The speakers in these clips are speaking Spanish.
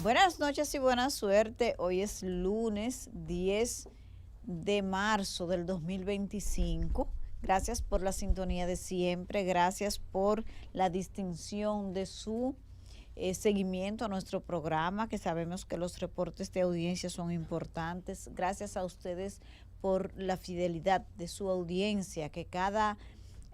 Buenas noches y buena suerte. Hoy es lunes 10 de marzo del 2025. Gracias por la sintonía de siempre. Gracias por la distinción de su seguimiento a nuestro programa, que sabemos que los reportes de audiencia son importantes. Gracias a ustedes por la fidelidad de su audiencia, que cada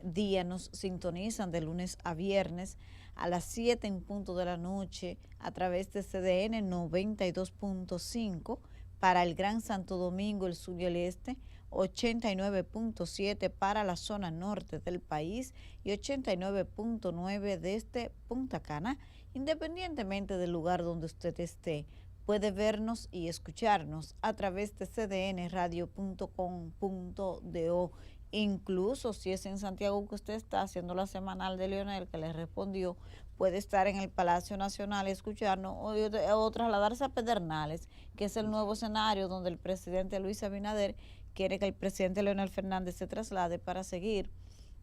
día nos sintonizan de lunes a viernes a las 7 en punto de la noche a través de CDN 92.5 para el Gran Santo Domingo, el sur y el este, 89.7 para la zona norte del país y 89.9 desde Punta Cana. Independientemente del lugar donde usted esté, puede vernos y escucharnos a través de cdnradio.com.do. Incluso si es en Santiago que usted está haciendo la semanal de Leonel, que le respondió, puede estar en el Palacio Nacional y escucharnos o trasladarse a Pedernales, que es el nuevo escenario donde el presidente Luis Abinader quiere que el presidente Leonel Fernández se traslade para seguir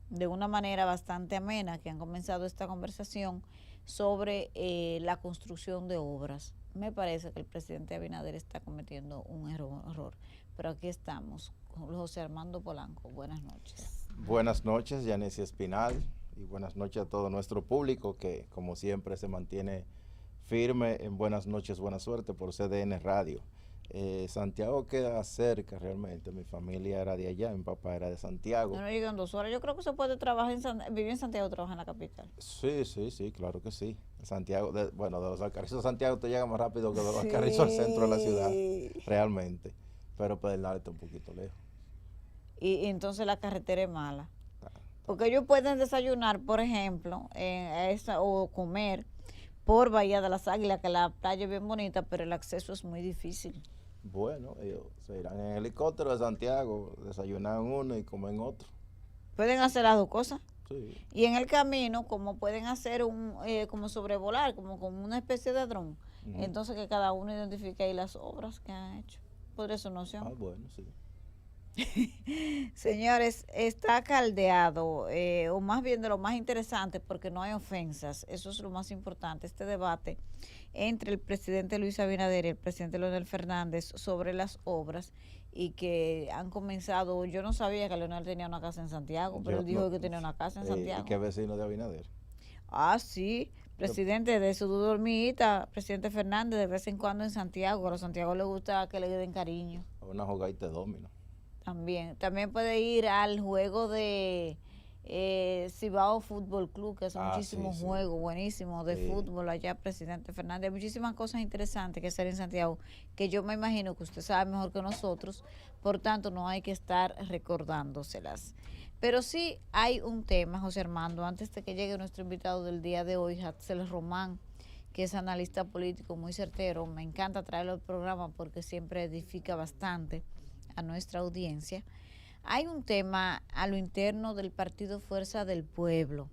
de una manera bastante amena que han comenzado esta conversación sobre la construcción de obras. Me parece que el presidente Abinader está cometiendo un error, pero aquí estamos con José Armando Polanco. Buenas noches. Buenas noches, Yanesia Espinal, y buenas noches a todo nuestro público que, como siempre, se mantiene firme en Buenas noches, buena suerte por CDN Radio. Santiago queda cerca realmente, mi familia era de allá, mi papá era de Santiago. No llegan 2 horas. Yo creo que se puede trabajar vivir en Santiago, trabajar en la capital. Sí, claro que sí. Santiago, bueno, de los Alcarrizos a Santiago te llega más rápido que de los Alcarrizos al centro de la ciudad, realmente. Pero Pedernales está un poquito lejos. Y entonces la carretera es mala. Claro. Porque ellos pueden desayunar, por ejemplo, o comer por Bahía de las Águilas, que la playa es bien bonita, pero el acceso es muy difícil. Bueno, ellos se irán en helicóptero de Santiago, desayunan uno y comen otro. Pueden hacer las dos cosas. Sí. Y en el camino, como pueden hacer como sobrevolar, como una especie de dron. Entonces que cada uno identifique ahí las obras que han hecho. Podría ser una opción. Ah, bueno, sí. Señores, está caldeado, o más bien de lo más interesante, porque no hay ofensas, eso es lo más importante, este debate entre el presidente Luis Abinader y el presidente Leonel Fernández sobre las obras, y que han comenzado. Yo no sabía que Leonel tenía una casa en Santiago, pero él dijo que tenía una casa en Santiago. ¿Y qué vecino de Abinader? Ah, sí, presidente de su dormita, presidente Fernández, de vez en cuando en Santiago. A los Santiago le gusta que le den cariño. Una jugadita de domino. También puede ir al juego de Cibao Fútbol Club, que son muchísimos juegos buenísimos de fútbol allá, presidente Fernández. Hay muchísimas cosas interesantes que hacer en Santiago, que yo me imagino que usted sabe mejor que nosotros, por tanto no hay que estar recordándoselas. Pero sí hay un tema, José Armando, antes de que llegue nuestro invitado del día de hoy, Hadsel Román, que es analista político muy certero. Me encanta traerlo al programa porque siempre edifica bastante a nuestra audiencia. Hay un tema a lo interno del partido Fuerza del Pueblo,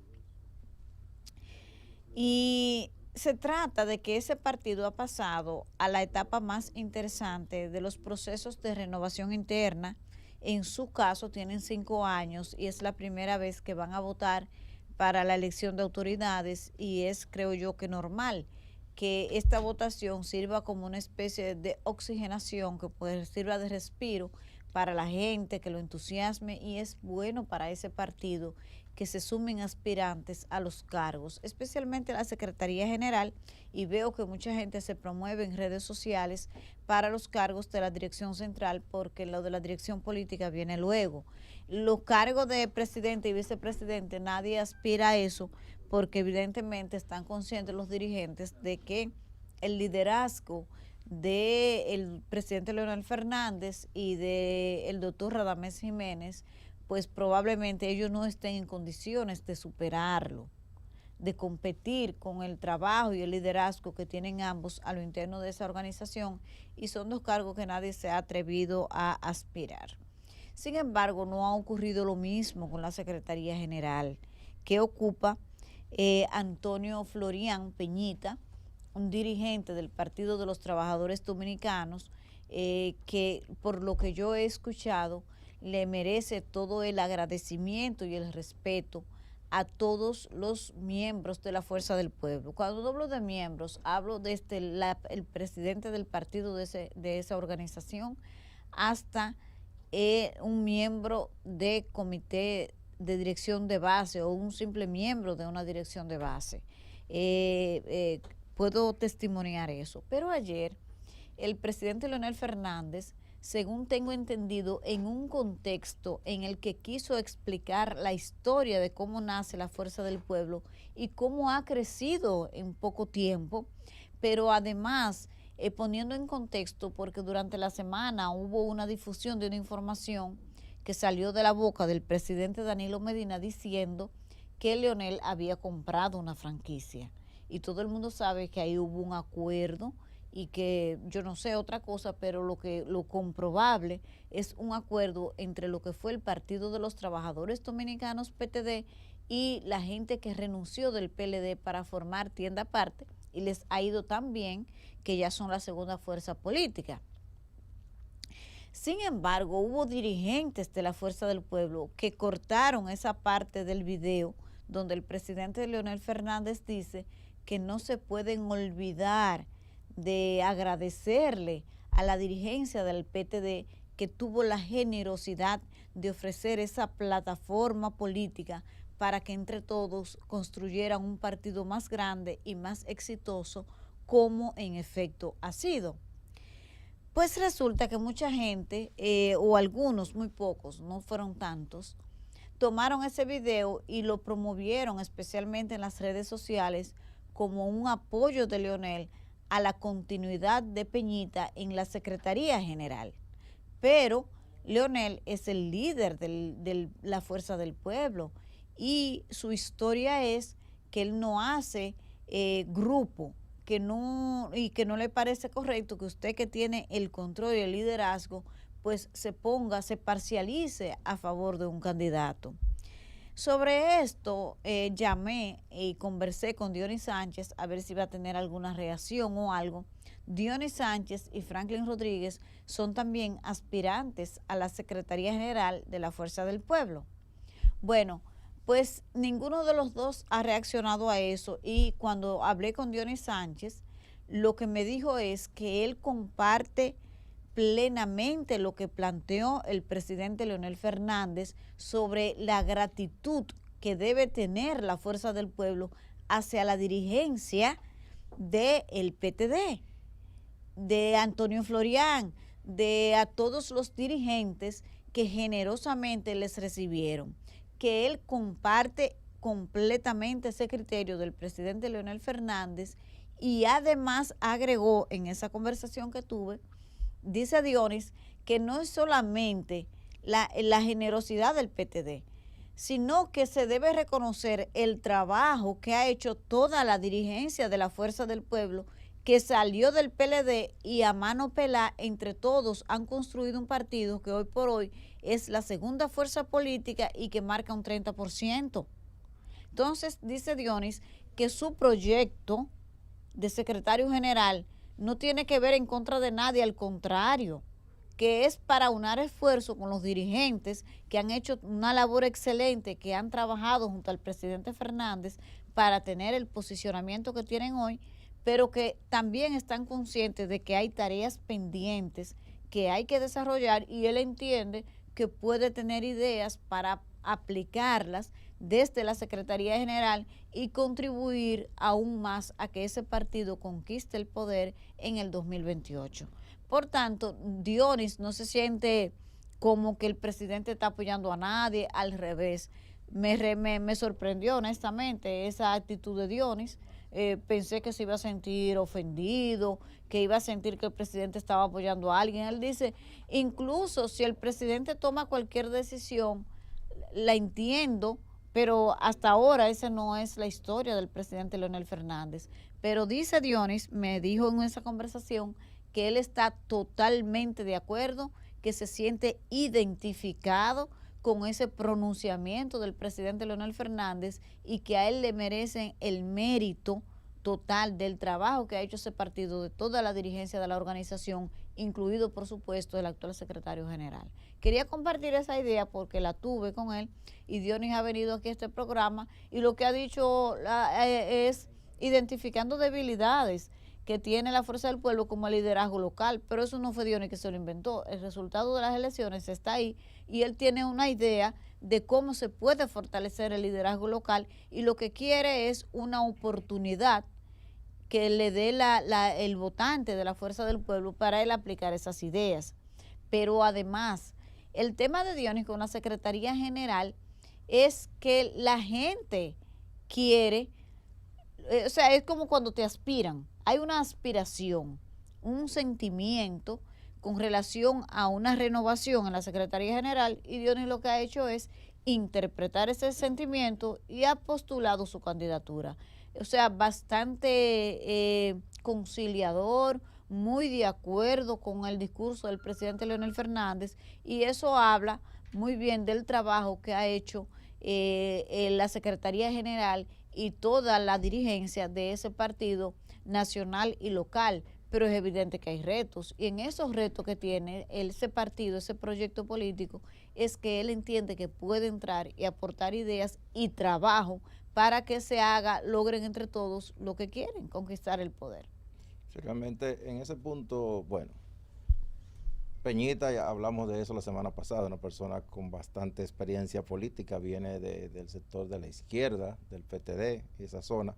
y se trata de que ese partido ha pasado a la etapa más interesante de los procesos de renovación interna. En su caso tienen 5 años y es la primera vez que van a votar para la elección de autoridades, y es, creo yo, que normal que esta votación sirva como una especie de oxigenación, que pues sirva de respiro para la gente, que lo entusiasme, y es bueno para ese partido que se sumen aspirantes a los cargos, especialmente a la Secretaría General, y veo que mucha gente se promueve en redes sociales para los cargos de la dirección central, porque lo de la dirección política viene luego. Los cargos de presidente y vicepresidente, nadie aspira a eso, porque evidentemente están conscientes los dirigentes de que el liderazgo del presidente Leonel Fernández y del doctor Radamés Jiménez, pues probablemente ellos no estén en condiciones de superarlo, de competir con el trabajo y el liderazgo que tienen ambos a lo interno de esa organización, y son 2 cargos que nadie se ha atrevido a aspirar. Sin embargo, no ha ocurrido lo mismo con la Secretaría General, que ocupa Antonio Florian Peñita, un dirigente del Partido de los Trabajadores Dominicanos, que por lo que yo he escuchado le merece todo el agradecimiento y el respeto a todos los miembros de la Fuerza del Pueblo. Cuando hablo de miembros, hablo desde el presidente del partido de esa organización hasta un miembro de comité de dirección de base o un simple miembro de una dirección de base. Puedo testimoniar eso. Pero ayer el presidente Leonel Fernández, según tengo entendido, en un contexto en el que quiso explicar la historia de cómo nace la Fuerza del Pueblo y cómo ha crecido en poco tiempo, pero además poniendo en contexto, porque durante la semana hubo una difusión de una información que salió de la boca del presidente Danilo Medina diciendo que Leonel había comprado una franquicia. Y todo el mundo sabe que ahí hubo un acuerdo y que yo no sé otra cosa, pero lo comprobable es un acuerdo entre lo que fue el Partido de los Trabajadores Dominicanos, PTD, y la gente que renunció del PLD para formar tienda aparte, y les ha ido tan bien que ya son la segunda fuerza política. Sin embargo, hubo dirigentes de la Fuerza del Pueblo que cortaron esa parte del video donde el presidente Leonel Fernández dice que no se pueden olvidar de agradecerle a la dirigencia del PTD que tuvo la generosidad de ofrecer esa plataforma política para que entre todos construyeran un partido más grande y más exitoso, como en efecto ha sido. Pues resulta que mucha gente, o algunos, muy pocos, no fueron tantos, tomaron ese video y lo promovieron especialmente en las redes sociales como un apoyo de Leonel a la continuidad de Peñita en la Secretaría General. Pero Leonel es el líder de la Fuerza del Pueblo y su historia es que él no hace grupo, que no le parece correcto que usted, que tiene el control y el liderazgo, pues se parcialice a favor de un candidato. Sobre esto llamé y conversé con Dionis Sánchez a ver si iba a tener alguna reacción o algo. Dionis Sánchez y Franklin Rodríguez son también aspirantes a la Secretaría General de la Fuerza del Pueblo. Bueno, pues ninguno de los dos ha reaccionado a eso, y cuando hablé con Dionis Sánchez, lo que me dijo es que él comparte plenamente lo que planteó el presidente Leonel Fernández sobre la gratitud que debe tener la Fuerza del Pueblo hacia la dirigencia del PTD, de Antonio Florián, de a todos los dirigentes que generosamente les recibieron, que él comparte completamente ese criterio del presidente Leonel Fernández, y además agregó en esa conversación que tuve, dice Dionis, que no es solamente la generosidad del PTD, sino que se debe reconocer el trabajo que ha hecho toda la dirigencia de la Fuerza del Pueblo, que salió del PLD y a mano pelá entre todos han construido un partido que hoy por hoy es la segunda fuerza política y que marca un 30%. Entonces dice Dionis que su proyecto de secretario general no tiene que ver en contra de nadie, al contrario, que es para unar esfuerzos con los dirigentes que han hecho una labor excelente, que han trabajado junto al presidente Fernández para tener el posicionamiento que tienen hoy, pero que también están conscientes de que hay tareas pendientes que hay que desarrollar, y él entiende que puede tener ideas para aplicarlas desde la Secretaría General y contribuir aún más a que ese partido conquiste el poder en el 2028. Por tanto, Dionis no se siente como que el presidente está apoyando a nadie, al revés. Me sorprendió honestamente esa actitud de Dionis. Pensé que se iba a sentir ofendido, que iba a sentir que el presidente estaba apoyando a alguien. Él dice, incluso si el presidente toma cualquier decisión, la entiendo, pero hasta ahora esa no es la historia del presidente Leonel Fernández. Pero dice Dionis, me dijo en esa conversación, que él está totalmente de acuerdo, que se siente identificado con ese pronunciamiento del presidente Leonel Fernández y que a él le merecen el mérito total del trabajo que ha hecho ese partido, de toda la dirigencia de la organización, incluido por supuesto el actual secretario general. Quería compartir esa idea porque la tuve con él y Dionis ha venido aquí a este programa y lo que ha dicho es identificando debilidades que tiene la Fuerza del Pueblo como el liderazgo local, pero eso no fue Dionis que se lo inventó, el resultado de las elecciones está ahí y él tiene una idea de cómo se puede fortalecer el liderazgo local y lo que quiere es una oportunidad que le dé el votante de la Fuerza del Pueblo para él aplicar esas ideas. Pero además, el tema de Dionis con la Secretaría General es que la gente quiere, o sea, es como cuando te aspiran, hay una aspiración, un sentimiento con relación a una renovación en la Secretaría General y Dionis lo que ha hecho es interpretar ese sentimiento y ha postulado su candidatura. O sea, bastante conciliador, muy de acuerdo con el discurso del presidente Leonel Fernández y eso habla muy bien del trabajo que ha hecho la Secretaría General y toda la dirigencia de ese partido nacional y local, pero es evidente que hay retos y en esos retos que tiene ese partido, ese proyecto político, es que él entiende que puede entrar y aportar ideas y trabajo para que se haga, logren entre todos lo que quieren, conquistar el poder. Sí, realmente en ese punto, bueno, Peñita, ya hablamos de eso la semana pasada, una persona con bastante experiencia política, viene del sector de la izquierda, del PTD, esa zona,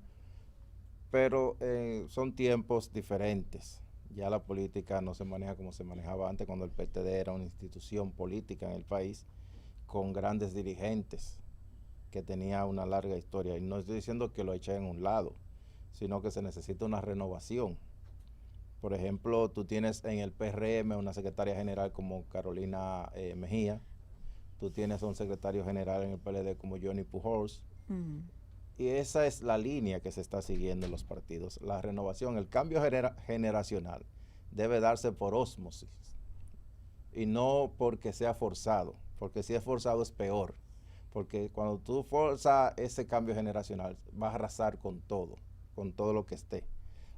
pero son tiempos diferentes. Ya la política no se maneja como se manejaba antes, cuando el PTD era una institución política en el país, con grandes dirigentes, que tenía una larga historia. Y no estoy diciendo que lo echen en un lado, sino que se necesita una renovación. Por ejemplo, tú tienes en el PRM una secretaria general como Carolina Mejía, tú tienes un secretario general en el PLD como Johnny Pujols, y esa es la línea que se está siguiendo en los partidos. La renovación, el cambio generacional debe darse por ósmosis y no porque sea forzado, porque si es forzado es peor, porque cuando tú forzas ese cambio generacional vas a arrasar con todo lo que esté.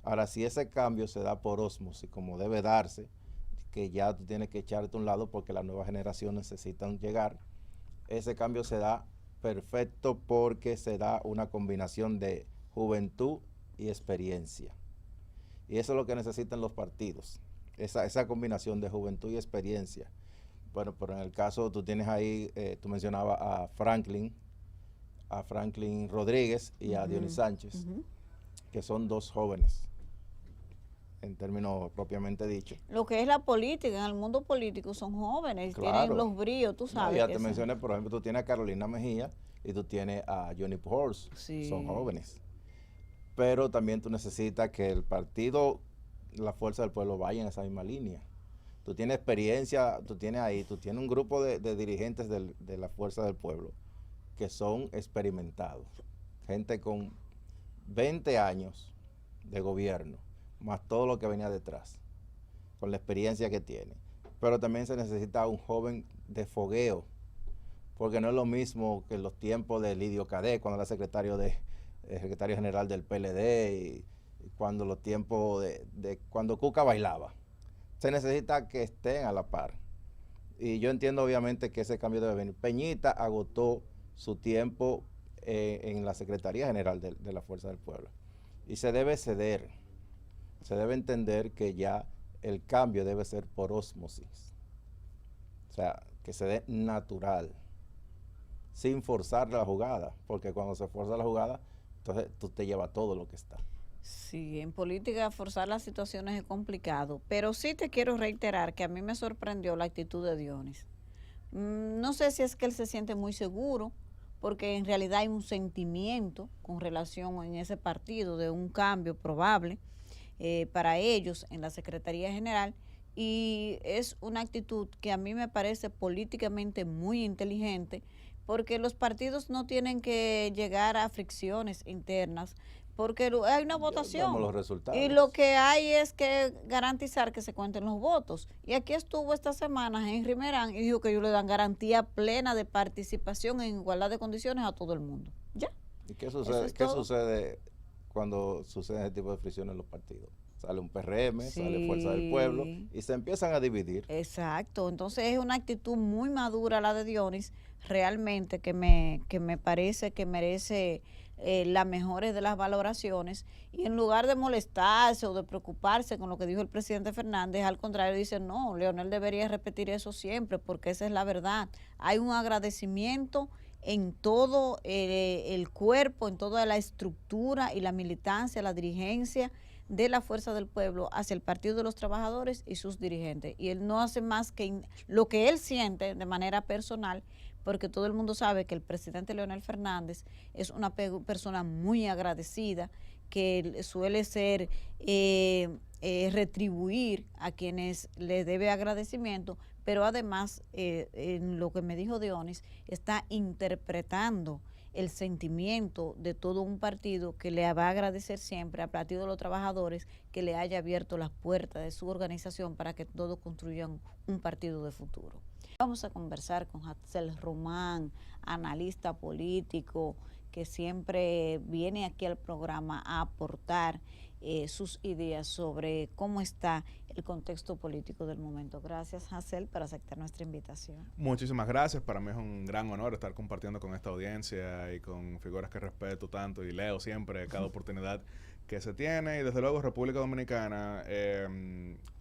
Ahora, si ese cambio se da por ósmosis, como debe darse, que ya tú tienes que echarte a un lado porque las nuevas generaciones necesitan llegar, ese cambio se da perfecto porque se da una combinación de juventud y experiencia. Y eso es lo que necesitan los partidos, esa combinación de juventud y experiencia. Bueno, pero en el caso, tú tienes ahí, tú mencionabas a Franklin Rodríguez y a Dionis Sánchez, que son dos jóvenes, en términos propiamente dichos. Lo que es la política, en el mundo político son jóvenes, claro, tienen los bríos, tú sabes. No, ya te mencioné, por ejemplo, tú tienes a Carolina Mejía y tú tienes a Johnny Pujols, sí, son jóvenes. Pero también tú necesitas que el partido, la Fuerza del Pueblo, vaya en esa misma línea. Tú tienes experiencia, tú tienes un grupo de dirigentes de la Fuerza del Pueblo que son experimentados, gente con 20 años de gobierno, más todo lo que venía detrás, con la experiencia que tiene. Pero también se necesita un joven de fogueo, porque no es lo mismo que en los tiempos de Lidio Cadet, cuando era secretario general del PLD, y cuando los tiempos de cuando Cuca bailaba. Se necesita que estén a la par. Y yo entiendo obviamente que ese cambio debe venir. Peñita agotó su tiempo en la Secretaría General de la Fuerza del Pueblo. Y se debe ceder. Se debe entender que ya el cambio debe ser por ósmosis. O sea, que se dé natural, sin forzar la jugada, porque cuando se fuerza la jugada, entonces tú te llevas todo lo que está. Sí, en política forzar las situaciones es complicado, pero sí te quiero reiterar que a mí me sorprendió la actitud de Dionis. No sé si es que él se siente muy seguro, porque en realidad hay un sentimiento con relación en ese partido de un cambio probable para ellos en la Secretaría General, y es una actitud que a mí me parece políticamente muy inteligente, porque los partidos no tienen que llegar a fricciones internas, porque hay una votación los resultados. Y lo que hay es que garantizar que se cuenten los votos. Y aquí estuvo esta semana Henry Merán y dijo que ellos le dan garantía plena de participación en igualdad de condiciones a todo el mundo. ¿Ya? ¿Y qué sucede cuando suceden ese tipo de fricciones en los partidos. Sale un PRM, sale Fuerza del Sí. Pueblo y se empiezan a dividir. Exacto, entonces es una actitud muy madura la de Dionis, realmente que me parece que merece las mejores de las valoraciones, y en lugar de molestarse o de preocuparse con lo que dijo el presidente Fernández, al contrario dice, no, Leonel debería repetir eso siempre porque esa es la verdad. Hay un agradecimiento en todo el cuerpo, en toda la estructura y la militancia, la dirigencia de la Fuerza del Pueblo hacia el Partido de los Trabajadores y sus dirigentes. Y él no hace más que lo que él siente de manera personal, porque todo el mundo sabe que el presidente Leonel Fernández es una persona muy agradecida, que suele ser retribuir a quienes le debe agradecimiento, pero además, en lo que me dijo Dionis, está interpretando el sentimiento de todo un partido que le va a agradecer siempre al Partido de los Trabajadores que le haya abierto las puertas de su organización para que todos construyan un partido de futuro. Vamos a conversar con Hadsel Román, analista político, que siempre viene aquí al programa a aportar sus ideas sobre cómo está el contexto político del momento. Gracias, Hadsel, por aceptar nuestra invitación. Muchísimas gracias. Para mí es un gran honor estar compartiendo con esta audiencia y con figuras que respeto tanto y leo siempre cada oportunidad que se tiene. Y desde luego República Dominicana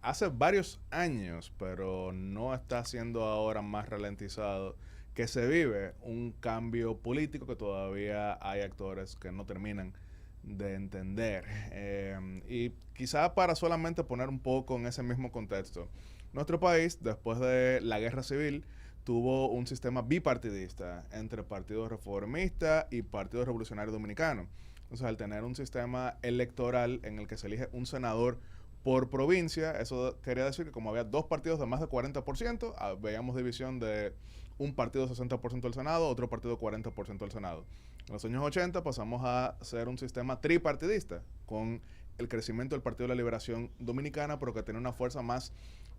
hace varios años, pero no está siendo ahora más ralentizado, que se vive un cambio político que todavía hay actores que no terminan de entender. Y quizá para solamente poner un poco en ese mismo contexto, nuestro país, después de la guerra civil, tuvo un sistema bipartidista entre Partido Reformista y Partido Revolucionario Dominicano. Entonces, al tener un sistema electoral en el que se elige un senador por provincia, eso quería decir que como había dos partidos de más de 40%, veíamos división de un partido 60% del Senado, otro partido 40% del Senado. En los años 80 pasamos a ser un sistema tripartidista, con el crecimiento del Partido de la Liberación Dominicana, pero que tenía una fuerza más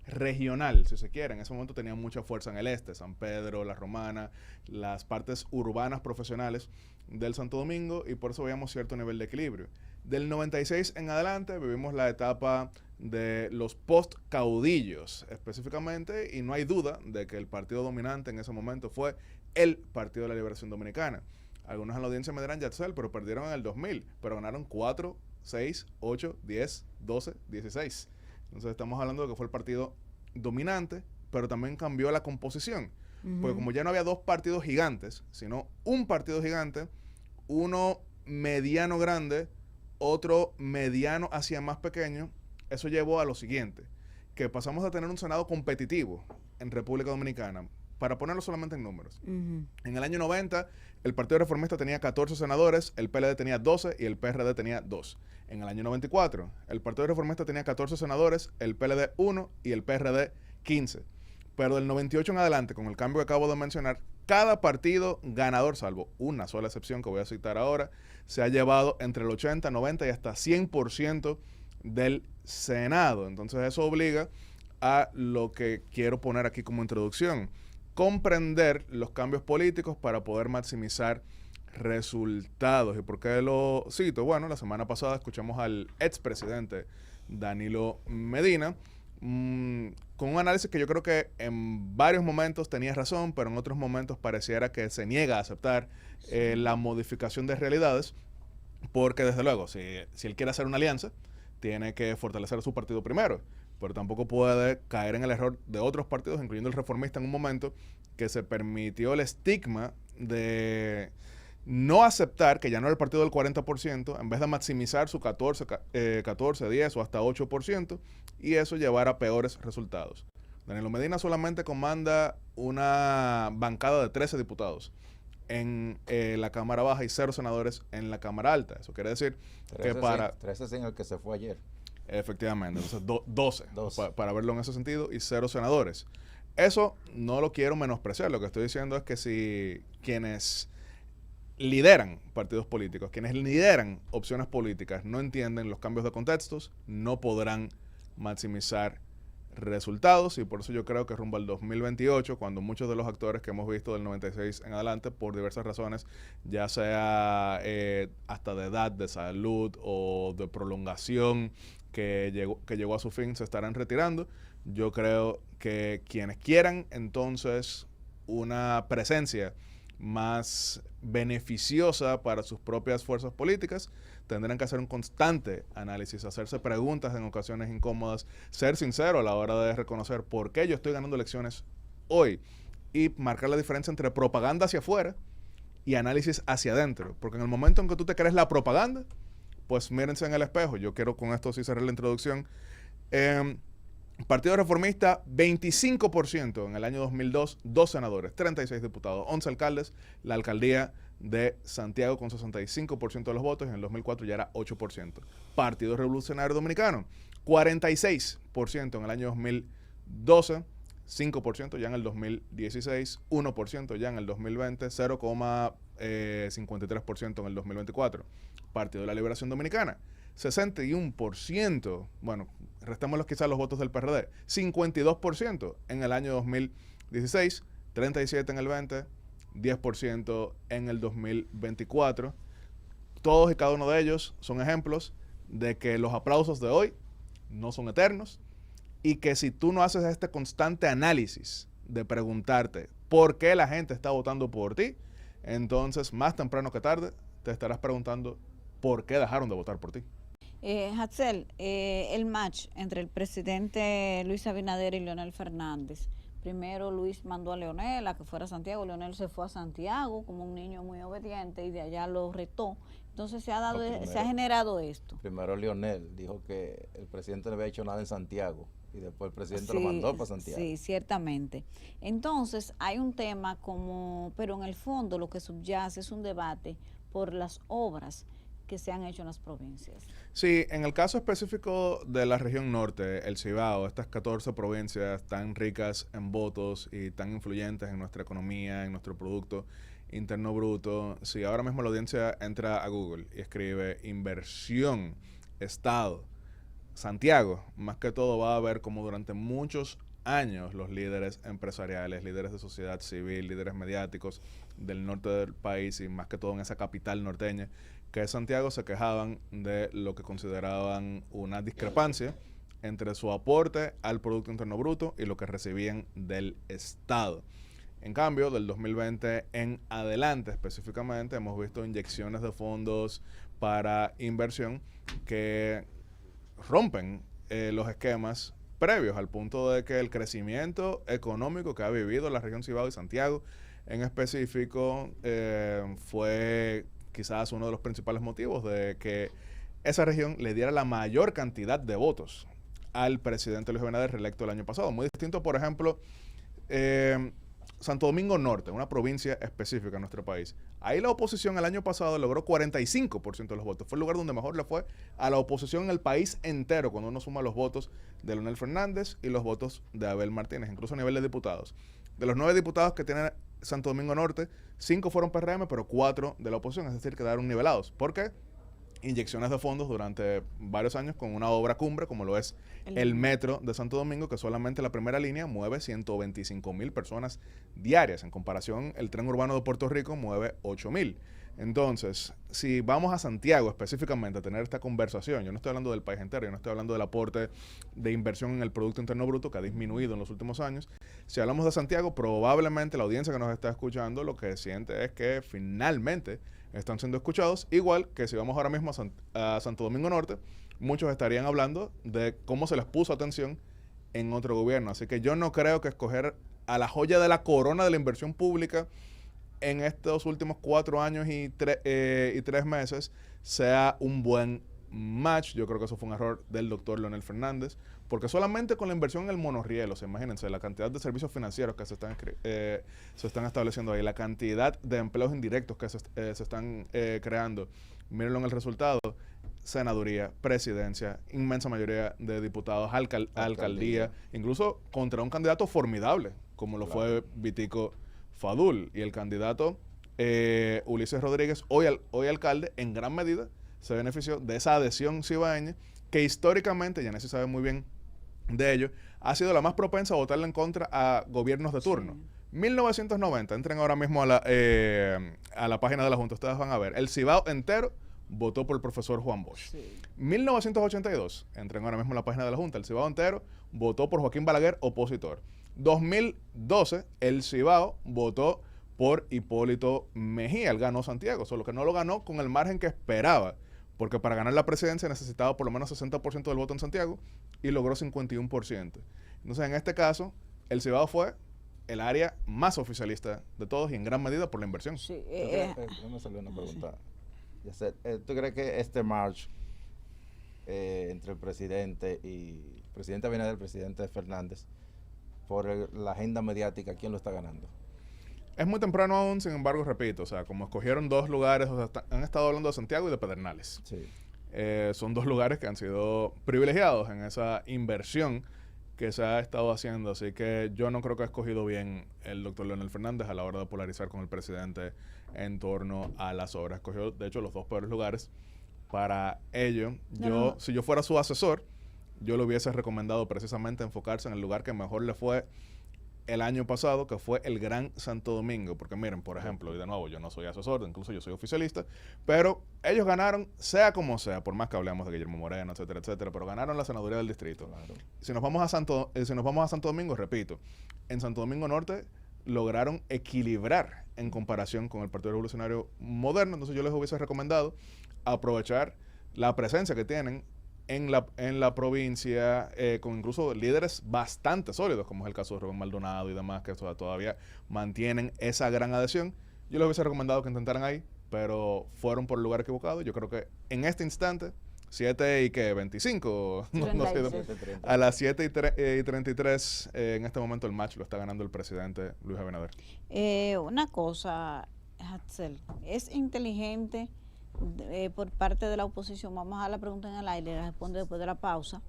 regional, si se quiere. En ese momento tenía mucha fuerza en el este, San Pedro, La Romana, las partes urbanas profesionales del Santo Domingo, y por eso veíamos cierto nivel de equilibrio. Del 96 en adelante vivimos la etapa de los post-caudillos específicamente, y no hay duda de que el partido dominante en ese momento fue el Partido de la Liberación Dominicana. Algunos en la audiencia me dirán, Yatsel, pero perdieron en el 2000, pero ganaron 4, 6, 8, 10, 12, 16. Entonces estamos hablando de que fue el partido dominante, pero también cambió la composición. Porque como ya no había dos partidos gigantes, sino un partido gigante, uno mediano grande, otro mediano hacia más pequeño, eso llevó a lo siguiente, que pasamos a tener un Senado competitivo en República Dominicana, para ponerlo solamente en números. En el año 90, el Partido Reformista tenía 14 senadores, el PLD tenía 12 y el PRD tenía 2. En el año 94, el Partido Reformista tenía 14 senadores, el PLD 1 y el PRD 15. Pero del 98 en adelante, con el cambio que acabo de mencionar, cada partido ganador, salvo una sola excepción que voy a citar ahora, se ha llevado entre el 80, 90 y hasta 100% del Senado. Entonces eso obliga a lo que quiero poner aquí como introducción: comprender los cambios políticos para poder maximizar resultados. ¿Y por qué lo cito? Bueno, la semana pasada escuchamos al expresidente Danilo Medina con un análisis que yo creo que en varios momentos tenía razón, pero en otros momentos pareciera que se niega a aceptar la modificación de realidades, porque desde luego, si él quiere hacer una alianza, tiene que fortalecer a su partido primero, pero tampoco puede caer en el error de otros partidos, incluyendo el Reformista en un momento, que se permitió el estigma de no aceptar que ya no era el partido del 40%, en vez de maximizar su 14, 10 o hasta 8%, y eso llevar a peores resultados. Danilo Medina solamente comanda una bancada de 13 diputados en la Cámara Baja y 0 senadores en la Cámara Alta. Eso quiere decir 13, que para... 13 sin el que se fue ayer. Efectivamente, entonces 12. Para verlo en ese sentido, y 0 senadores. Eso no lo quiero menospreciar, lo que estoy diciendo es que si quienes lideran partidos políticos, quienes lideran opciones políticas, no entienden los cambios de contextos, no podrán maximizar resultados, y por eso yo creo que rumbo al 2028, cuando muchos de los actores que hemos visto del 96 en adelante, por diversas razones, ya sea hasta de edad, de salud o de prolongación que llegó a su fin, se estarán retirando. Yo creo que quienes quieran entonces una presencia más beneficiosa para sus propias fuerzas políticas, tendrán que hacer un constante análisis, hacerse preguntas en ocasiones incómodas, ser sincero a la hora de reconocer por qué yo estoy ganando elecciones hoy y marcar la diferencia entre propaganda hacia afuera y análisis hacia adentro. Porque en el momento en que tú te crees la propaganda, pues mírense en el espejo. Yo quiero con esto sí cerrar la introducción. Partido Reformista, 25% en el año 2002, 2 senadores, 36 diputados, 11 alcaldes, la alcaldía de Santiago con 65% de los votos, y en el 2004 ya era 8%. Partido Revolucionario Dominicano, 46% en el año 2012, 5% ya en el 2016, 1% ya en el 2020, 0,53% en el 2024. Partido de la Liberación Dominicana, 61%, bueno, restémoslos quizás los votos del PRD, 52% en el año 2016, 37% en el 20, 10% en el 2024. Todos y cada uno de ellos son ejemplos de que los aplausos de hoy no son eternos y que si tú no haces este constante análisis de preguntarte por qué la gente está votando por ti, entonces más temprano que tarde te estarás preguntando por qué dejaron de votar por ti. Hatzel, el match entre el presidente Luis Abinader y Leonel Fernández. Primero Luis mandó a Leonel a que fuera a Santiago, Leonel se fue a Santiago como un niño muy obediente y de allá lo retó. Entonces se ha generado esto. Primero Leonel dijo que el presidente no había hecho nada en Santiago y después el presidente lo mandó para Santiago. Sí, ciertamente. Entonces hay un tema pero en el fondo lo que subyace es un debate por las obras que se han hecho en las provincias. Sí, en el caso específico de la región norte, el Cibao, estas 14 provincias tan ricas en votos y tan influyentes en nuestra economía, en nuestro Producto Interno Bruto, si ahora mismo la audiencia entra a Google y escribe inversión, Estado, Santiago, más que todo va a ver como durante muchos años los líderes empresariales, líderes de sociedad civil, líderes mediáticos del norte del país y más que todo en esa capital norteña, que es Santiago, se quejaban de lo que consideraban una discrepancia entre su aporte al Producto Interno Bruto y lo que recibían del Estado. En cambio, del 2020 en adelante específicamente, hemos visto inyecciones de fondos para inversión que rompen los esquemas previos al punto de que el crecimiento económico que ha vivido la región Cibao y Santiago en específico fue quizás uno de los principales motivos de que esa región le diera la mayor cantidad de votos al presidente Luis Abinader reelecto el año pasado. Muy distinto, por ejemplo, Santo Domingo Norte, una provincia específica en nuestro país. Ahí la oposición el año pasado logró 45% de los votos. Fue el lugar donde mejor le fue a la oposición en el país entero, cuando uno suma los votos de Leonel Fernández y los votos de Abel Martínez, incluso a nivel de diputados. De los 9 diputados que tiene Santo Domingo Norte, 5 fueron PRM, pero 4 de la oposición, es decir, quedaron nivelados. ¿Por qué? Inyecciones de fondos durante varios años con una obra cumbre como lo es el metro de Santo Domingo, que solamente la primera línea mueve 125,000 personas diarias. En comparación, el tren urbano de Puerto Rico mueve 8,000. Entonces, si vamos a Santiago específicamente a tener esta conversación, yo no estoy hablando del país entero, yo no estoy hablando del aporte de inversión en el Producto Interno Bruto que ha disminuido en los últimos años. Si hablamos de Santiago, probablemente la audiencia que nos está escuchando lo que siente es que finalmente están siendo escuchados, igual que si vamos ahora mismo a Santo Domingo Norte, muchos estarían hablando de cómo se les puso atención en otro gobierno. Así que yo no creo que escoger a la joya de la corona de la inversión pública en estos últimos 4 años y 3 meses sea un buen match. Yo creo que eso fue un error del doctor Leonel Fernández, porque solamente con la inversión en el monorriel, o sea, imagínense la cantidad de servicios financieros que se están estableciendo ahí, la cantidad de empleos indirectos que se están creando, mírenlo en el resultado: senaduría, presidencia, inmensa mayoría de diputados, alcaldía, incluso contra un candidato formidable como lo fue Vitico Fadul, y el candidato Ulises Rodríguez, hoy alcalde, en gran medida se benefició de esa adhesión cibaeña que históricamente, Yanesi sabe muy bien de ellos ha sido la más propensa a votarle en contra a gobiernos de turno. Sí. 1990, entren ahora mismo a la página de la Junta, ustedes van a ver, el Cibao entero votó por el profesor Juan Bosch. Sí. 1982, entren ahora mismo a la página de la Junta, el Cibao entero votó por Joaquín Balaguer, opositor. 2012, el Cibao votó por Hipólito Mejía, él ganó Santiago, solo que no lo ganó con el margen que esperaba, porque para ganar la presidencia necesitaba por lo menos 60% del voto en Santiago y logró 51%. Entonces, en este caso, el Cibao fue el área más oficialista de todos y en gran medida por la inversión. Sí, Me salió una pregunta. Yacel, ¿tú crees que este march entre el presidente Abinader y el presidente Fernández, por la agenda mediática, quién lo está ganando? Es muy temprano aún, sin embargo, repito, o sea, como escogieron dos lugares, o sea, han estado hablando de Santiago y de Pedernales. Sí. Son dos lugares que han sido privilegiados en esa inversión que se ha estado haciendo, así que yo no creo que ha escogido bien el doctor Leonel Fernández a la hora de polarizar con el presidente en torno a las obras. Escogió, de hecho, los dos peores lugares para ello. Si yo fuera su asesor, yo le hubiese recomendado precisamente enfocarse en el lugar que mejor le fue el año pasado, que fue el Gran Santo Domingo, porque miren, por ejemplo, y de nuevo, yo no soy asesor, incluso yo soy oficialista, pero ellos ganaron, sea como sea, por más que hablemos de Guillermo Moreno, etcétera, etcétera, pero ganaron la senaduría del distrito. Claro. Si nos vamos a Santo Domingo, repito, en Santo Domingo Norte lograron equilibrar en comparación con el Partido Revolucionario Moderno, entonces yo les hubiese recomendado aprovechar la presencia que tienen en la provincia, con incluso líderes bastante sólidos, como es el caso de Rubén Maldonado y demás, que todavía mantienen esa gran adhesión. Yo les hubiese recomendado que intentaran ahí, pero fueron por el lugar equivocado. Yo creo que en este instante, 7:25, no sé, a las 7:33, en este momento el match lo está ganando el presidente Luis Abinader. Una cosa, Hatzel, es inteligente por parte de la oposición. Vamos a la pregunta en el aire, la responde después de la pausa.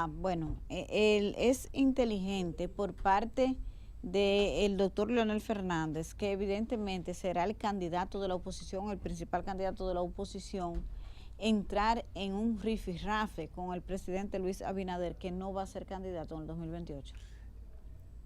Bueno, es inteligente por parte del doctor Leonel Fernández, que evidentemente será el candidato de la oposición, el principal candidato de la oposición, entrar en un rifirrafe con el presidente Luis Abinader, que no va a ser candidato en el 2028.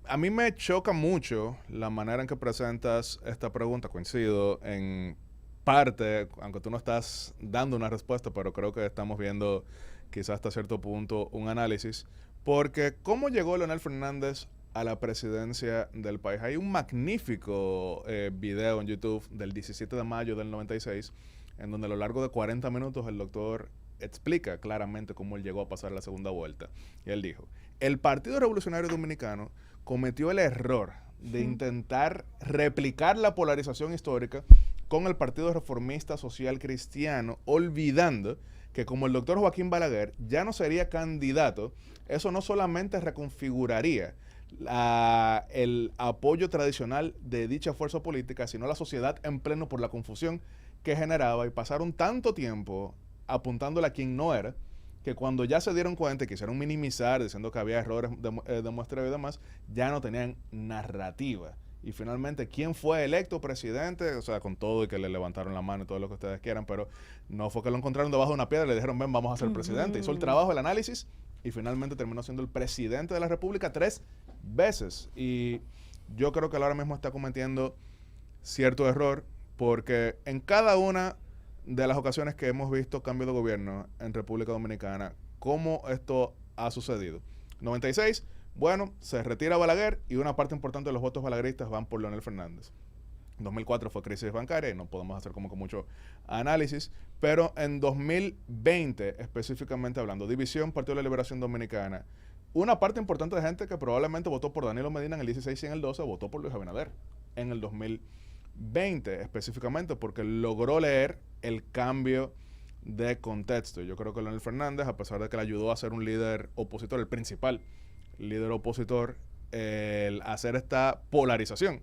A mí me choca mucho la manera en que presentas esta pregunta. Coincido en parte, aunque tú no estás dando una respuesta, pero creo que estamos viendo quizás hasta cierto punto un análisis, porque ¿cómo llegó Leonel Fernández a la presidencia del país? Hay un magnífico video en YouTube del 17 de mayo del 96, en donde a lo largo de 40 minutos el doctor explica claramente cómo él llegó a pasar la segunda vuelta. Y él dijo, el Partido Revolucionario Dominicano cometió el error de intentar replicar la polarización histórica con el Partido Reformista Social Cristiano, olvidando que como el doctor Joaquín Balaguer ya no sería candidato, eso no solamente reconfiguraría el apoyo tradicional de dicha fuerza política, sino la sociedad en pleno por la confusión que generaba, y pasaron tanto tiempo apuntándole a quien no era, que cuando ya se dieron cuenta y quisieron minimizar, diciendo que había errores de muestreo y demás, ya no tenían narrativa. Y finalmente, ¿quién fue electo presidente? O sea, con todo y que le levantaron la mano y todo lo que ustedes quieran, pero no fue que lo encontraron debajo de una piedra y le dijeron, ven, vamos a ser presidente. Hizo el trabajo, el análisis, y finalmente terminó siendo el presidente de la República 3 veces. Y yo creo que él ahora mismo está cometiendo cierto error, porque en cada una de las ocasiones que hemos visto cambio de gobierno en República Dominicana, ¿cómo esto ha sucedido? 96, bueno, se retira Balaguer y una parte importante de los votos balagueristas van por Leonel Fernández. 2004 fue crisis bancaria y no podemos hacer como que mucho análisis, pero en 2020, específicamente hablando, división Partido de la Liberación Dominicana, una parte importante de gente que probablemente votó por Danilo Medina en el 16 y en el 12, votó por Luis Abinader en el 2020 específicamente, porque logró leer el cambio de contexto. Yo creo que Leonel Fernández, a pesar de que le ayudó a ser un líder opositor, el principal líder opositor, el hacer esta polarización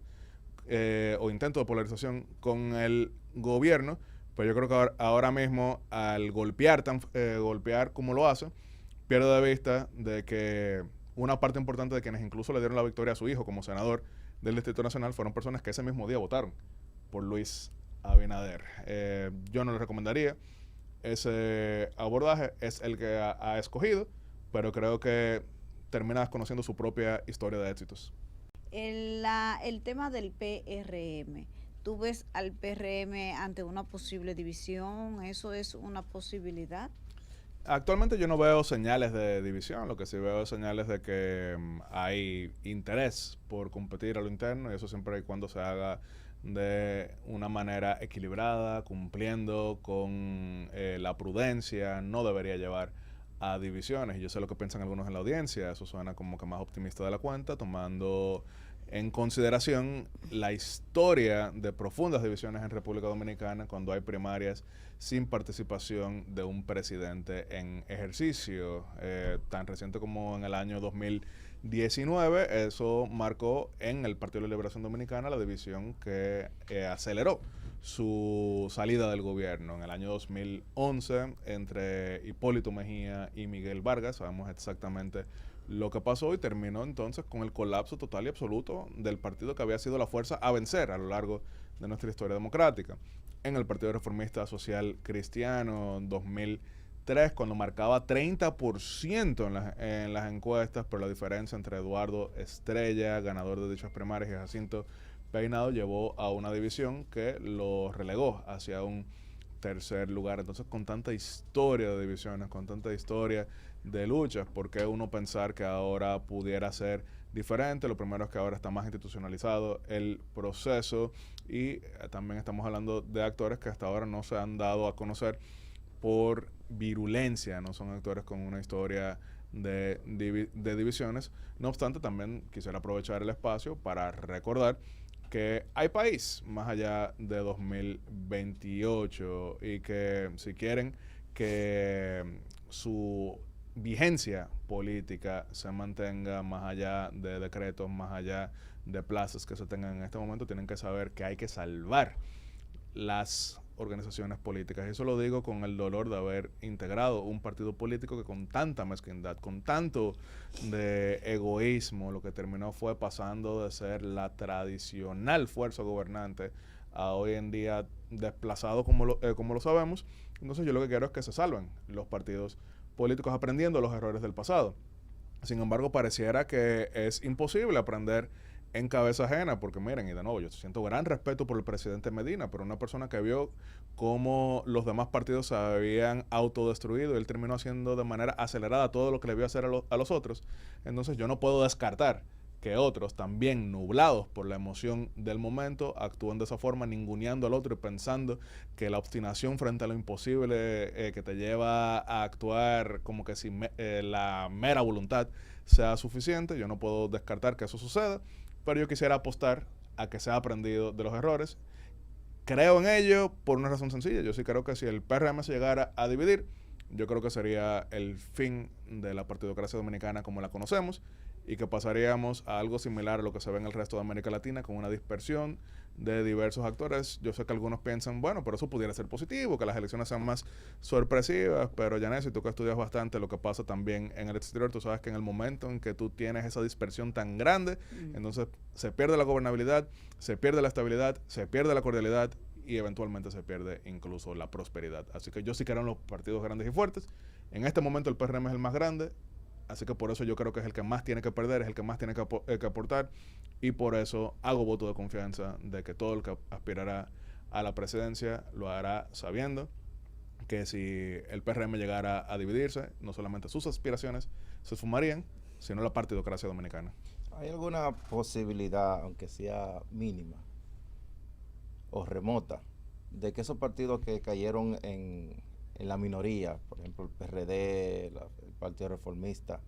o intento de polarización con el gobierno, pues yo creo que ahora mismo al golpear como lo hace, pierde de vista de que una parte importante de quienes incluso le dieron la victoria a su hijo como senador del Distrito Nacional fueron personas que ese mismo día votaron por Luis Abinader. Yo no le recomendaría ese abordaje, es el que ha escogido, pero creo que termina desconociendo su propia historia de éxitos. El tema del PRM, ¿tú ves al PRM ante una posible división? ¿Eso es una posibilidad? Actualmente yo no veo señales de división, lo que sí veo es señales de que hay interés por competir a lo interno, y eso siempre y cuando se haga de una manera equilibrada, cumpliendo con la prudencia, no debería llevar a divisiones. Y yo sé lo que piensan algunos en la audiencia, eso suena como que más optimista de la cuenta, tomando en consideración la historia de profundas divisiones en República Dominicana cuando hay primarias sin participación de un presidente en ejercicio. Tan reciente como en el año 2019, eso marcó en el Partido de la Liberación Dominicana la división que aceleró su salida del gobierno. En el año 2011, entre Hipólito Mejía y Miguel Vargas, sabemos exactamente lo que pasó, y terminó entonces con el colapso total y absoluto del partido que había sido la fuerza a vencer a lo largo de nuestra historia democrática. En el Partido Reformista Social Cristiano, en 2003, cuando marcaba 30% en las encuestas, pero la diferencia entre Eduardo Estrella, ganador de dichas primarias, y Jacinto Peinado llevó a una división que lo relegó hacia un tercer lugar. Entonces, con tanta historia de divisiones, con tanta historia de luchas, ¿por qué uno pensar que ahora pudiera ser diferente? Lo primero es que ahora está más institucionalizado el proceso, y también estamos hablando de actores que hasta ahora no se han dado a conocer por virulencia, no son actores con una historia de divisiones. No obstante, también quisiera aprovechar el espacio para recordar que hay país más allá de 2028, y que si quieren que su vigencia política se mantenga más allá de decretos, más allá de plazos que se tengan en este momento, tienen que saber que hay que salvar las organizaciones políticas. Y eso lo digo con el dolor de haber integrado un partido político que con tanta mezquindad, con tanto de egoísmo, lo que terminó fue pasando de ser la tradicional fuerza gobernante a hoy en día desplazado como lo sabemos. Entonces yo lo que quiero es que se salven los partidos políticos aprendiendo los errores del pasado. Sin embargo, pareciera que es imposible aprender en cabeza ajena, porque miren, y de nuevo, yo siento gran respeto por el presidente Medina, pero una persona que vio cómo los demás partidos se habían autodestruido, y él terminó haciendo de manera acelerada todo lo que le vio hacer a los otros. Entonces yo no puedo descartar que otros, también nublados por la emoción del momento, actúen de esa forma, ninguneando al otro y pensando que la obstinación frente a lo imposible que te lleva a actuar como que si la mera voluntad sea suficiente. Yo no puedo descartar que eso suceda, pero yo quisiera apostar a que se ha aprendido de los errores. Creo en ello por una razón sencilla. Yo sí creo que si el PRM se llegara a dividir, yo creo que sería el fin de la partidocracia dominicana como la conocemos, y que pasaríamos a algo similar a lo que se ve en el resto de América Latina, con una dispersión de diversos actores. Yo sé que algunos piensan, bueno, pero eso pudiera ser positivo, que las elecciones sean más sorpresivas, pero Yanesi, tú que estudias bastante lo que pasa también en el exterior, tú sabes que en el momento en que tú tienes esa dispersión tan grande, entonces se pierde la gobernabilidad, se pierde la estabilidad, se pierde la cordialidad, y eventualmente se pierde incluso la prosperidad. Así que yo sí quiero los partidos grandes y fuertes. En este momento el PRM es el más grande, así que por eso yo creo que es el que más tiene que perder, es el que más tiene que aportar, y por eso hago voto de confianza de que todo el que aspirará a la presidencia lo hará sabiendo que si el PRM llegara a dividirse, no solamente sus aspiraciones se esfumarían, sino la partidocracia dominicana. ¿Hay alguna posibilidad, aunque sea mínima o remota, de que esos partidos que cayeron en la minoría, por ejemplo el PRD, el Partido Reformista,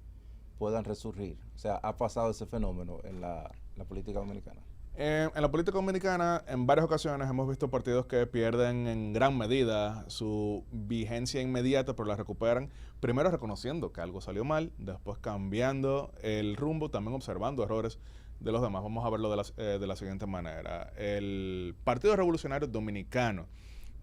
puedan resurgir? O sea, ¿ha pasado ese fenómeno en la política dominicana? En la política dominicana, en varias ocasiones hemos visto partidos que pierden en gran medida su vigencia inmediata, pero la recuperan, primero reconociendo que algo salió mal, después cambiando el rumbo, también observando errores de los demás. Vamos a verlo de la siguiente manera. El Partido Revolucionario Dominicano,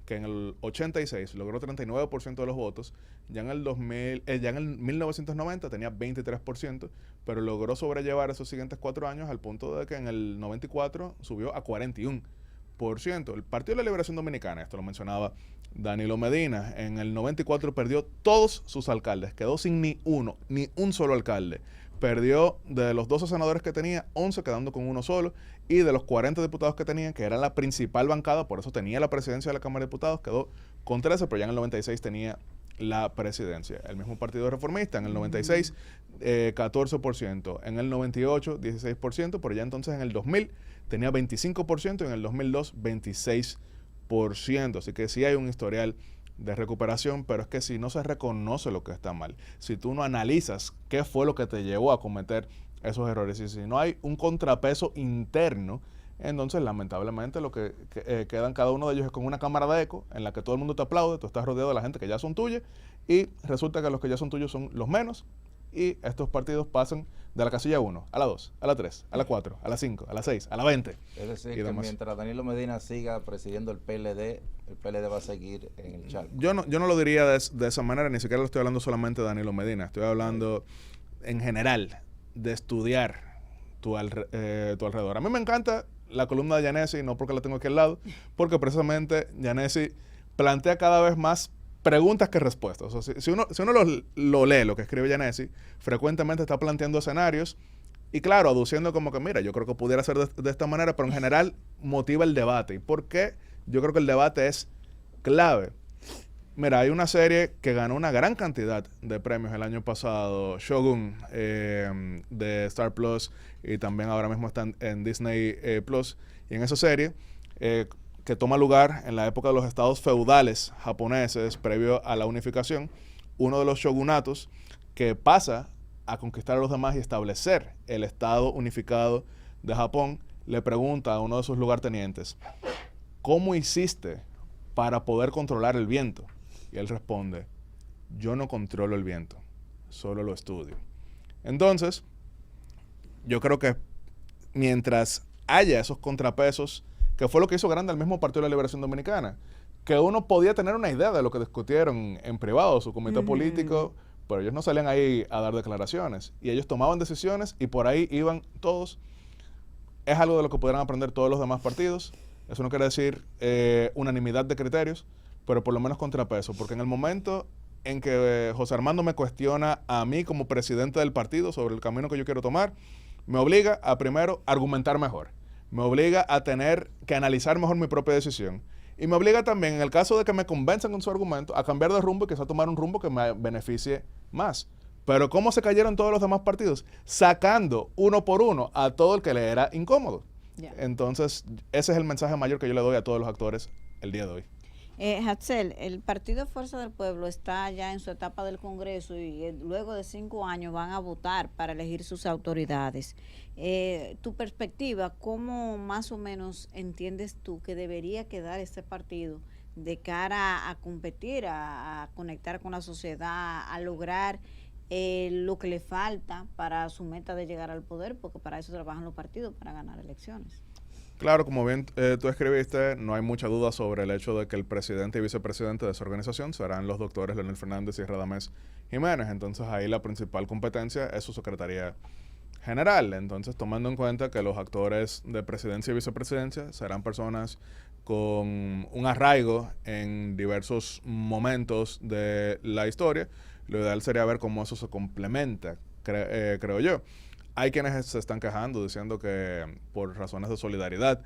que en el 86 logró 39% de los votos, ya en el 1990 tenía 23%, pero logró sobrellevar esos siguientes 4 años al punto de que en el 94 subió a 41%. El Partido de la Liberación Dominicana, esto lo mencionaba Danilo Medina. En el 94 perdió todos sus alcaldes, quedó sin ni un solo alcalde. Perdió de los 12 senadores que tenía, 11 quedando con uno solo, y de los 40 diputados que tenía, que era la principal bancada, por eso tenía la presidencia de la Cámara de Diputados, quedó con 13, pero ya en el 96 tenía la presidencia. El mismo Partido Reformista en el 96, 14%, en el 98, 16%, pero ya entonces en el 2000 tenía 25% y en el 2002, 26%. Así que sí hay un historial de recuperación, pero es que si no se reconoce lo que está mal, si tú no analizas qué fue lo que te llevó a cometer esos errores y si no hay un contrapeso interno, entonces lamentablemente lo que quedan cada uno de ellos es con una cámara de eco en la que todo el mundo te aplaude, tú estás rodeado de la gente que ya son tuyas y resulta que los que ya son tuyos son los menos y estos partidos pasan de la casilla 1 a la 2, a la 3, a la 4, a la 5, a la 6, a la 20. Es decir, que mientras Danilo Medina siga presidiendo el PLD va a seguir en el charco. Yo no lo diría de esa manera, ni siquiera lo estoy hablando solamente de Danilo Medina, estoy hablando en general de estudiar tu alrededor. A mí me encanta la columna de Yanesi, no porque la tengo aquí al lado, porque precisamente Yanesi plantea cada vez más preguntas que respuestas. O sea, si uno lo lee, lo que escribe Yanesi, frecuentemente está planteando escenarios y claro, aduciendo como que, mira, yo creo que pudiera ser de esta manera, pero en general motiva el debate. ¿Y por qué? Yo creo que el debate es clave. Mira, hay una serie que ganó una gran cantidad de premios el año pasado, Shogun, de Star Plus, y también ahora mismo está en Disney Plus. Y en esa serie, que toma lugar en la época de los estados feudales japoneses, previo a la unificación, uno de los shogunatos que pasa a conquistar a los demás y establecer el estado unificado de Japón, le pregunta a uno de sus lugartenientes, ¿cómo hiciste para poder controlar el viento? Y él responde, yo no controlo el viento, solo lo estudio. Entonces, yo creo que mientras haya esos contrapesos, que fue lo que hizo grande al mismo Partido de la Liberación Dominicana, que uno podía tener una idea de lo que discutieron en privado, su comité político, pero ellos no salían ahí a dar declaraciones, y ellos tomaban decisiones y por ahí iban todos. Es algo de lo que pudieran aprender todos los demás partidos. Eso no quiere decir unanimidad de criterios, pero por lo menos contrapeso, porque en el momento en que José Armando me cuestiona a mí como presidente del partido sobre el camino que yo quiero tomar, me obliga a primero argumentar mejor, me obliga a tener que analizar mejor mi propia decisión y me obliga también, en el caso de que me convenzan con su argumento, a cambiar de rumbo y quizá tomar un rumbo que me beneficie más. Pero ¿cómo se cayeron todos los demás partidos? Sacando uno por uno a todo el que le era incómodo. Yeah. Entonces, ese es el mensaje mayor que yo le doy a todos los actores el día de hoy. Hatzel, el Partido Fuerza del Pueblo está ya en su etapa del Congreso y luego de 5 años van a votar para elegir sus autoridades. Tu perspectiva, ¿cómo más o menos entiendes tú que debería quedar este partido de cara a competir, a conectar con la sociedad, a lograr lo que le falta para su meta de llegar al poder? Porque para eso trabajan los partidos, para ganar elecciones. Claro, como bien tú escribiste, no hay mucha duda sobre el hecho de que el presidente y vicepresidente de esa organización serán los doctores Leonel Fernández y Radamés Jiménez. Entonces ahí la principal competencia es su secretaría general. Entonces, tomando en cuenta que los actores de presidencia y vicepresidencia serán personas con un arraigo en diversos momentos de la historia, lo ideal sería ver cómo eso se complementa, creo yo. Hay quienes se están quejando diciendo que por razones de solidaridad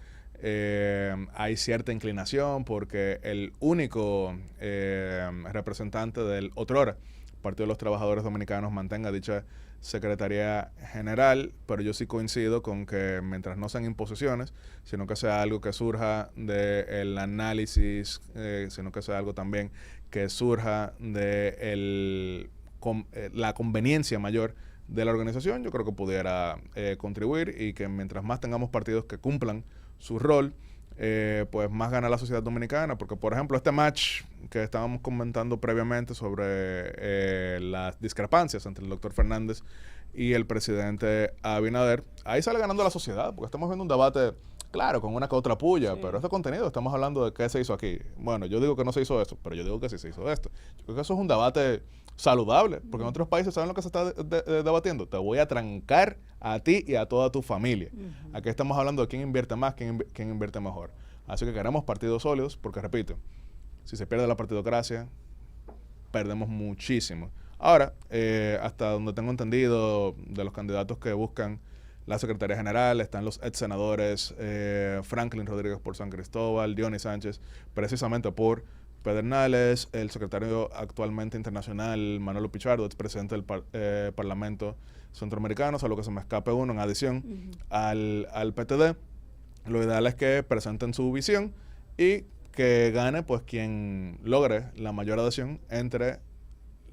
hay cierta inclinación porque el único representante del otrora Partido de los Trabajadores Dominicanos mantenga dicha Secretaría General, pero yo sí coincido con que mientras no sean imposiciones, sino que sea algo que surja del análisis, sino que sea algo también que surja de la conveniencia mayor de la organización, yo creo que pudiera contribuir y que mientras más tengamos partidos que cumplan su rol, pues más gana la sociedad dominicana, porque por ejemplo este match que estábamos comentando previamente sobre las discrepancias entre el doctor Fernández y el presidente Abinader, ahí sale ganando la sociedad, porque estamos viendo un debate, claro, con una que otra puya, pero este contenido estamos hablando de qué se hizo aquí. Bueno, yo digo que no se hizo esto, pero yo digo que sí se hizo esto. Yo creo que eso es un debate saludable, porque en otros países saben lo que se está debatiendo. Te voy a trancar a ti y a toda tu familia. Aquí estamos hablando de quién invierte más, quién invierte mejor. Así que queremos partidos sólidos, porque repito, Si se pierde la partidocracia, perdemos muchísimo. Ahora, hasta donde tengo entendido, de los candidatos que buscan la Secretaría General, están los ex senadores Franklin Rodríguez por San Cristóbal, Dionis Sánchez, precisamente por Pedernales, el secretario actualmente internacional Manolo Pichardo, ex presidente del Parlamento Centroamericano, a lo que se me escape uno, en adición al PTD. Lo ideal es que presenten su visión y que gane pues quien logre la mayor adhesión entre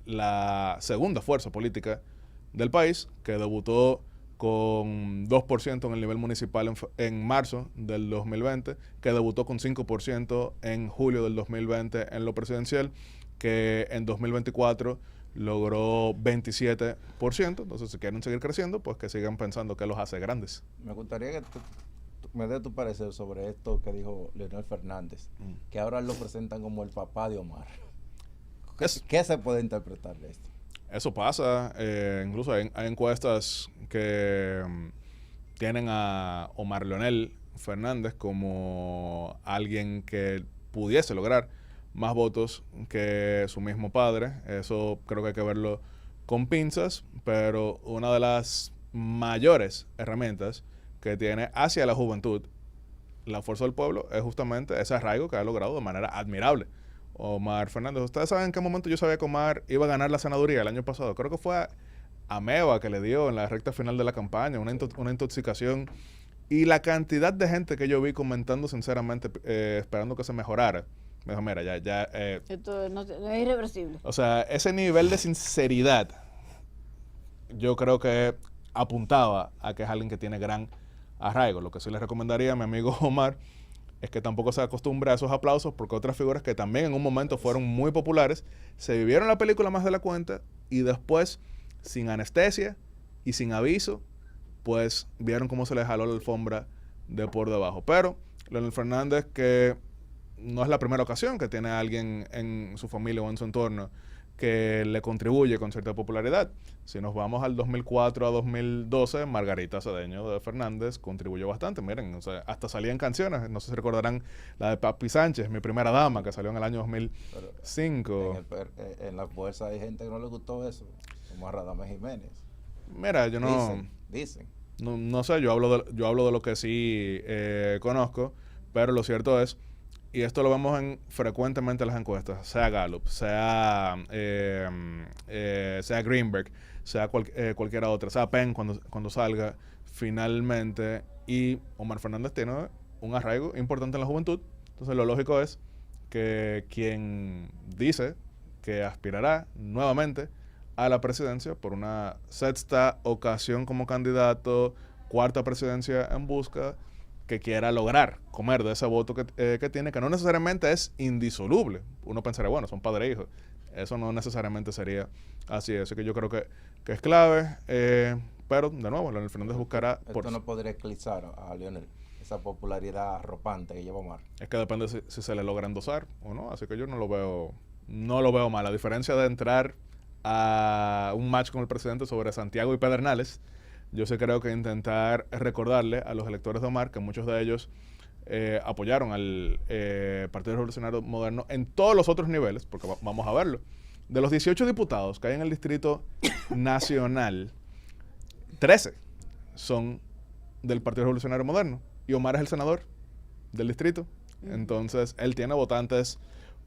la segunda fuerza política del país, que debutó con 2% en el nivel municipal en marzo del 2020, que debutó con 5% en julio del 2020 en lo presidencial, que en 2024 logró 27%. Entonces, si quieren seguir creciendo, pues que sigan pensando que los hace grandes. Me gustaría que me dé tu parecer sobre esto que dijo Leonel Fernández, que ahora lo presentan como el papá de Omar. ¿Qué se puede interpretar de esto? Eso pasa, incluso hay encuestas que tienen a Omar Leonel Fernández como alguien que pudiese lograr más votos que su mismo padre. Eso creo que hay que verlo con pinzas, pero una de las mayores herramientas que tiene hacia la juventud la Fuerza del Pueblo es justamente ese arraigo que ha logrado de manera admirable Omar Fernández. ¿Ustedes saben en qué momento yo sabía que Omar iba a ganar la senaduría el año pasado? Creo que fue a Meva que le dio en la recta final de la campaña, una intoxicación. Y la cantidad de gente que yo vi comentando sinceramente, esperando que se mejorara. Me dijo, mira, esto no es irreversible. O sea, ese nivel de sinceridad, yo creo que apuntaba a que es alguien que tiene gran arraigo. Lo que sí le recomendaría a mi amigo Omar es que tampoco se acostumbre a esos aplausos, porque otras figuras que también en un momento fueron muy populares, se vivieron la película más de la cuenta y después, sin anestesia y sin aviso, pues vieron cómo se les jaló la alfombra de por debajo. Pero Leonel Fernández, que no es la primera ocasión que tiene a alguien en su familia o en su entorno que le contribuye con cierta popularidad. Si nos vamos al 2004 a 2012, Margarita Cedeño de Fernández contribuyó bastante. Miren, o sea, hasta salían canciones, no sé si recordarán la de Papi Sánchez, Mi Primera Dama, que salió en el año 2005. En la fuerza hay gente que no le gustó eso, como a Radamés Jiménez. Mira, yo no... Dicen. No sé, yo hablo de lo que sí conozco, pero lo cierto es, y esto lo vemos frecuentemente en las encuestas, sea Gallup, sea Greenberg, sea cualquiera otra, sea Penn cuando salga finalmente, y Omar Fernández tiene un arraigo importante en la juventud. Entonces lo lógico es que quien dice que aspirará nuevamente a la presidencia por una sexta ocasión como candidato, cuarta presidencia en busca, que quiera lograr comer de ese voto que tiene, que no necesariamente es indisoluble. Uno pensaría, bueno, son padre e hijo. Eso no necesariamente sería así. Así que yo creo que es clave. Pero, de nuevo, Leonel Fernández buscará... Esto no podría eclipsar a Leonel, esa popularidad arropante que lleva Omar. Es que depende si se le logra endosar o no. Así que yo no lo veo mal. La diferencia de entrar a un match con el presidente sobre Santiago y Pedernales, yo sí creo que intentar recordarle a los electores de Omar que muchos de ellos apoyaron al Partido Revolucionario Moderno en todos los otros niveles, porque vamos a verlo. De los 18 diputados que hay en el Distrito Nacional, 13 son del Partido Revolucionario Moderno y Omar es el senador del distrito. Entonces, él tiene votantes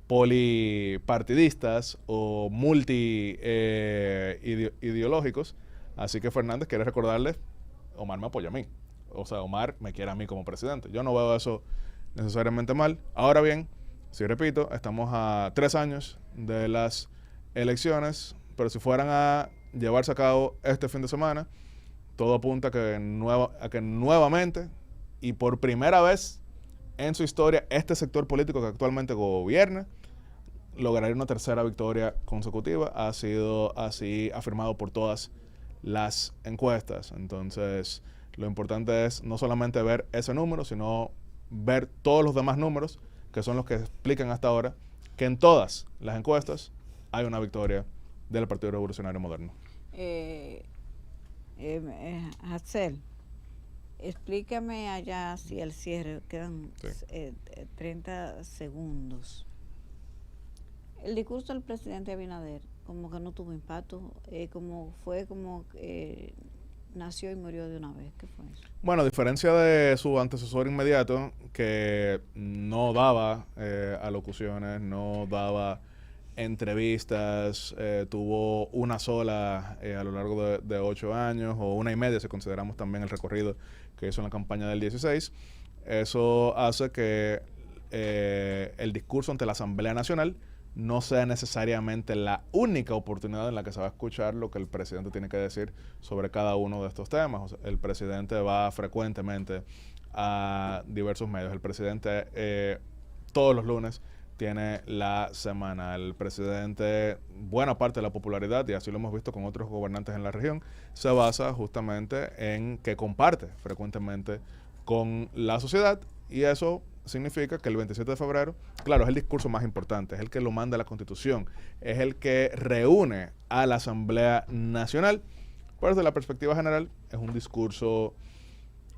polipartidistas o multi-ideológicos. Así que Fernández quiere recordarle, Omar me apoya a mí. O sea, Omar me quiere a mí como presidente. Yo no veo eso necesariamente mal. Ahora bien, si repito, estamos a 3 años de las elecciones, pero si fueran a llevarse a cabo este fin de semana, todo apunta a que nuevamente y por primera vez en su historia, este sector político que actualmente gobierna lograría una tercera victoria consecutiva. Ha sido así afirmado por todas las encuestas. Entonces, lo importante es no solamente ver ese número, sino ver todos los demás números, que son los que explican hasta ahora que en todas las encuestas hay una victoria del Partido Revolucionario Moderno. Axel, explícame allá si al cierre quedan 30 segundos. El discurso del presidente Abinader como que no tuvo impacto, como nació y murió de una vez. ¿Qué fue eso? Bueno, a diferencia de su antecesor inmediato, que no daba alocuciones, no daba entrevistas, tuvo una sola a lo largo de 8 años, o 1 y media si consideramos también el recorrido que hizo en la campaña del 16. Eso hace que el discurso ante la Asamblea Nacional no sea necesariamente la única oportunidad en la que se va a escuchar lo que el presidente tiene que decir sobre cada uno de estos temas. O sea, el presidente va frecuentemente a diversos medios. El presidente todos los lunes tiene la semanal. El presidente, buena parte de la popularidad, y así lo hemos visto con otros gobernantes en la región, se basa justamente en que comparte frecuentemente con la sociedad, y eso significa que el 27 de febrero, claro, es el discurso más importante, es el que lo manda la Constitución, es el que reúne a la Asamblea Nacional, pero desde la perspectiva general es un discurso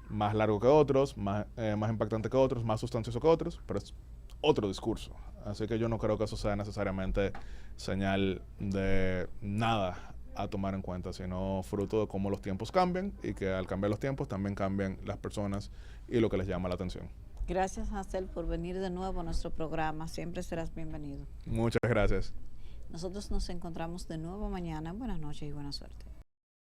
más largo que otros, más impactante que otros, más sustancioso que otros, pero es otro discurso. Así que yo no creo que eso sea necesariamente señal de nada a tomar en cuenta, sino fruto de cómo los tiempos cambian, y que al cambiar los tiempos también cambian las personas y lo que les llama la atención. Gracias, Hazel, por venir de nuevo a nuestro programa. Siempre serás bienvenido. Muchas gracias. Nosotros nos encontramos de nuevo mañana. Buenas noches y buena suerte.